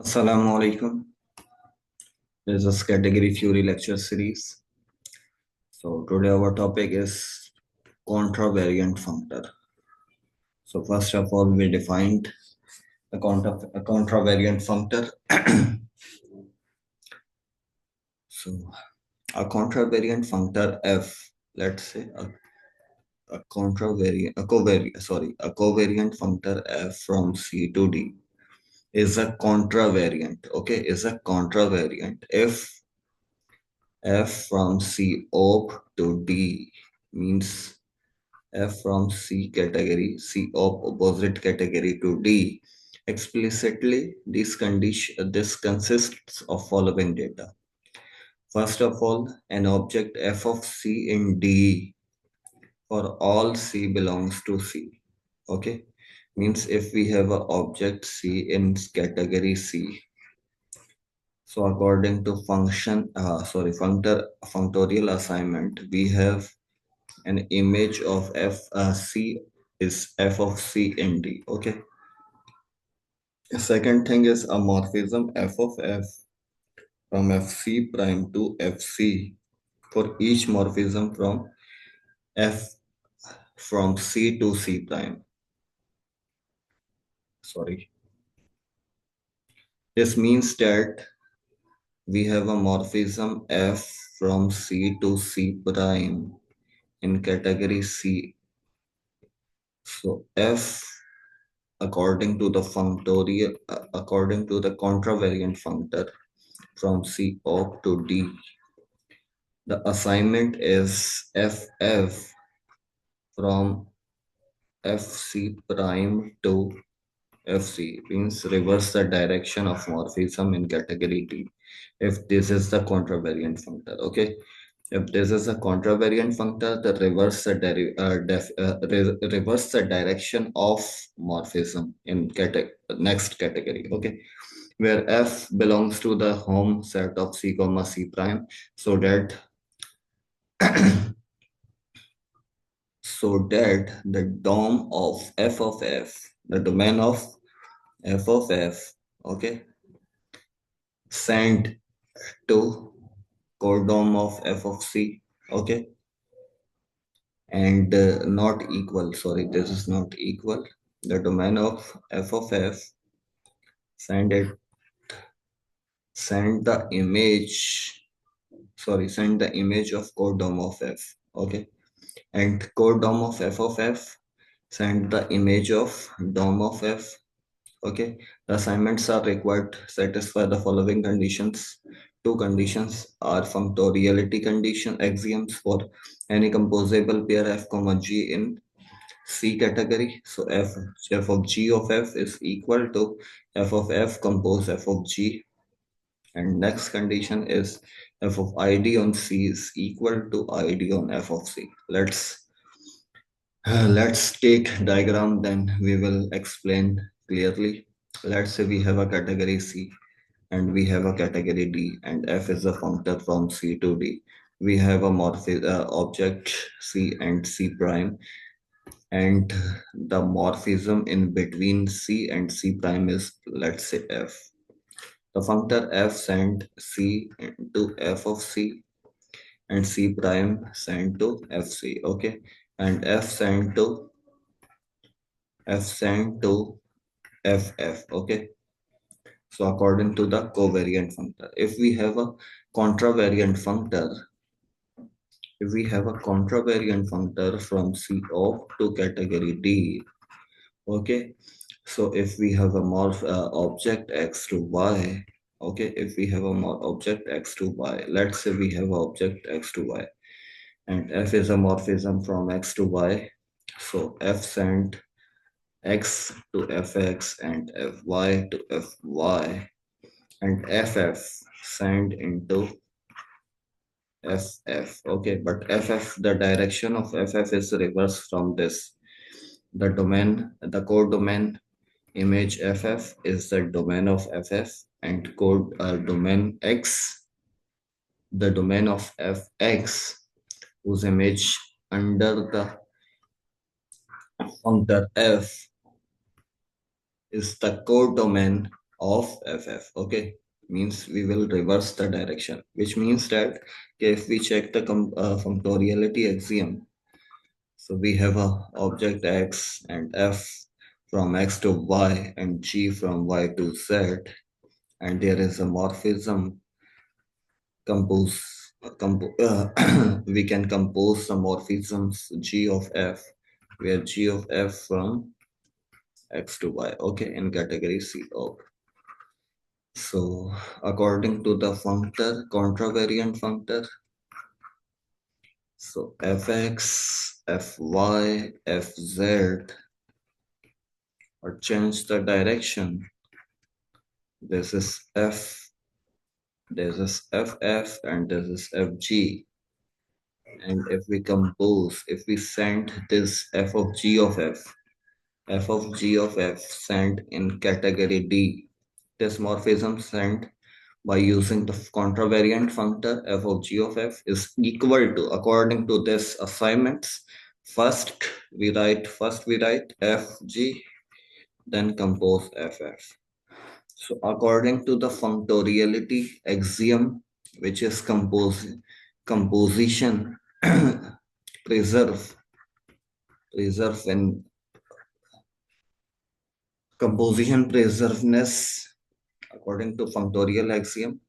Assalamu alaikum. This is category theory lecture series. So today our topic is contravariant functor. So first of all, we defined a contravariant functor. So a contravariant functor f, let's say a covariant functor f from C to D is a contravariant. Okay, is a contravariant if f from C up to D means f from C category, C of opposite category to D. Explicitly, this consists of following data. First of all, an object f of C in D for all C belongs to C. Okay, means if we have an object C in category C, so according to functorial assignment, we have an image of C is f of C in D. Okay. The second thing is a morphism f of f from fc prime to fc for each morphism from f from C to C prime. Sorry. This means that we have a morphism f from C to C prime in category C. So f according to the contravariant functor from C up to D. The assignment is FF from FC prime to FC, means reverse the direction of morphism in category D. If this is the contravariant functor, okay. If this is a contravariant functor, the reverse the direction of morphism in next category, okay, where F belongs to the home set of C comma C prime, so that the DOM of the domain of f of f, okay, send to codom of f of c, okay, and not equal. Sorry, this is not equal. The domain of f of f send it send the image. Sorry, send the image of codom of f, okay, and codom of f send the image of dom of f. Okay, the assignments are required to satisfy the following conditions. Two conditions are functoriality condition axioms for any composable pair f comma g in C category. So f of g of f is equal to f of f compose f of g. And next condition is f of id on C is equal to id on f of C. Let's take diagram, then we will explain clearly. Let's say we have a category C and we have a category D, and F is a functor from C to D. We have a object C and C prime, and the morphism in between C and C prime is, let's say, F. The functor F send C to F of C and C prime send to FC, okay? And F send to FF, okay? So according to the covariant functor, if we have a contravariant functor, from C off to category D, okay. So if we have a object x to y, okay, if we have a object x to y, let's say we have object x to y, and f is a morphism from x to y, so f send x to fx and fy to fy, and ff send into ff, okay, but ff, the direction of ff is reversed from this. The code domain image ff is the domain of ff, and code domain x, the domain of fx, whose image under the functor f is the codomain of ff. Okay, means we will reverse the direction, which means that if we check the functoriality axiom, so we have a object x and f from x to y and g from y to z, and there is a morphism compose we can compose some morphisms g of f, where g of f from x to y, okay, in category C of. So according to the functor, contravariant functor, so fx, fy, fz, or change the direction. This is f, this is ff, and this is fg. And if we compose, if we send this f of g of f of g of f sent in category D, this morphism sent by using the contravariant functor f of g of f is equal to, according to this assignments, first we write fg, then compose ff. So according to the functoriality axiom, which is composition preserve in composition preservedness, according to functorial axiom.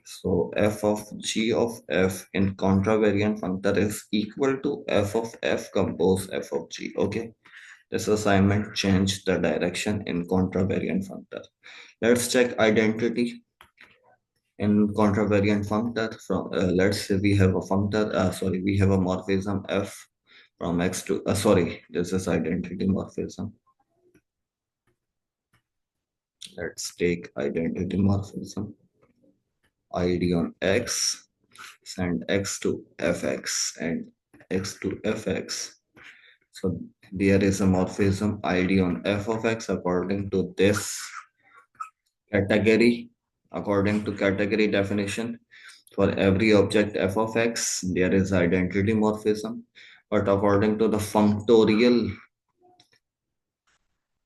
So f of g of f in contravariant functor is equal to f of f compose f of g. Okay, this assignment changed the direction in contravariant functor. Let's check identity in contravariant functor. From let's say we have a functor. We have a morphism f from x to. This is identity morphism. Let's take identity morphism. ID on x, send x to fx and x to fx. So there is a morphism ID on f of x according to this category. According to category definition, for every object f of x, there is identity morphism. But according to the functorial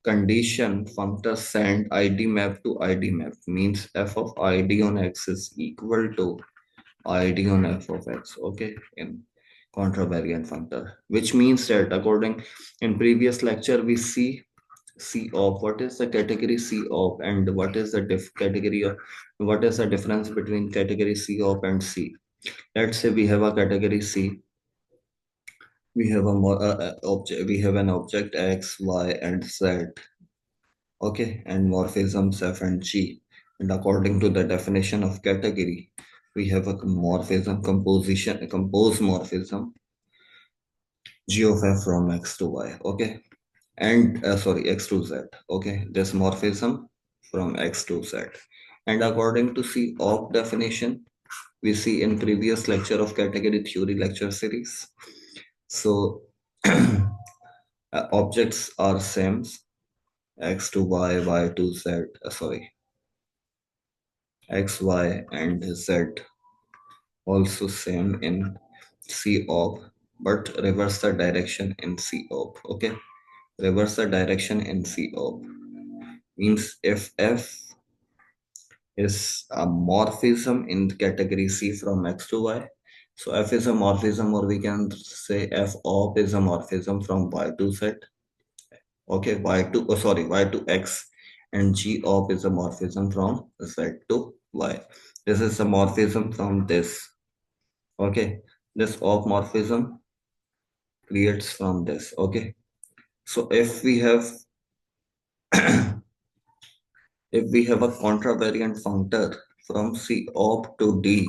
condition, functor send id map to id map, means f of id on x is equal to id on f of x, okay, in contravariant functor, which means that according in previous lecture we see C of, what is the category C of, and what is the category of, what is the difference between category C of and C. Let's say we have a category C, we have object, we have an object x, y, and z, okay, and morphisms f and g. And according to the definition of category, we have a morphism composition, a composed morphism g of f from x to y, okay, and x to z, okay, this morphism from x to z. And according to C of definition, we see in previous lecture of category theory lecture series. So objects are same, x to y, y to z, x, y, and z also same in C of, but reverse the direction in C of, okay, reverse the direction in C of, means if f is a morphism in category C from x to y, so f is a morphism, or we can say f of is a morphism from y to z, okay, y to x, and g of is a morphism from z to y. This is a morphism from this, okay, this of morphism creates from this, okay. So if we have if we have a contravariant functor from C of to D,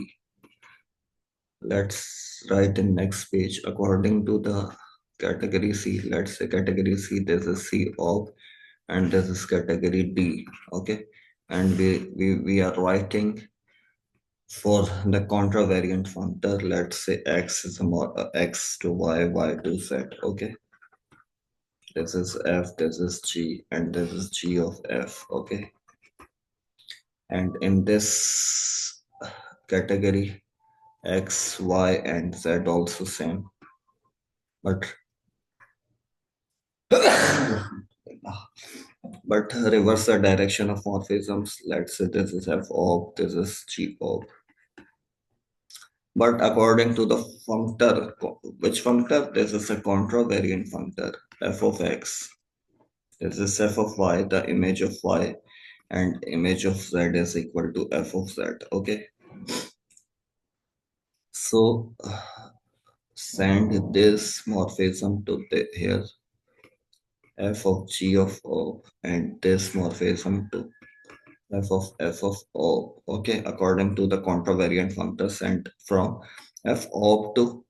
let's write in next page according to the category C. Let's say category C, this is C of, and this is category D, okay, and we are writing for the contravariant functor. Let's say x is more x to y, y to z, okay, this is f, this is g, and this is g of f, okay. And in this category, x, y, and z also same, but But reverse the direction of morphisms. Let's say this is f of, this is g of. But according to the functor, which functor? This is a contravariant functor, f of x. This is f of y, the image of y, and image of z is equal to f of z. Okay. So send this morphism to here, f of g of o, and this morphism to f of o. Okay, according to the contravariant functor sent from f of to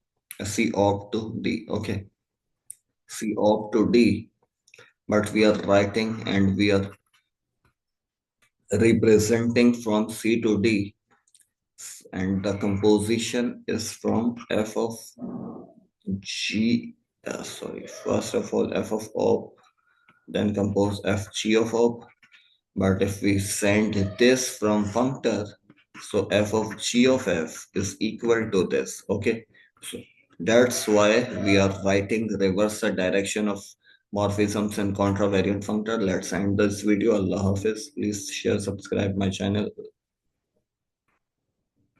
c of to d. Okay, c of to d, but we are writing and we are representing from c to d, and the composition is from f of g. Sorry, first of all f of o, then compose f g of o. But if we send this from functor, so f of g of f is equal to this. Okay, so that's why we are writing reverse the direction of morphisms and contravariant functor. Let's end this video. Allah Hafiz. Please share, subscribe my channel.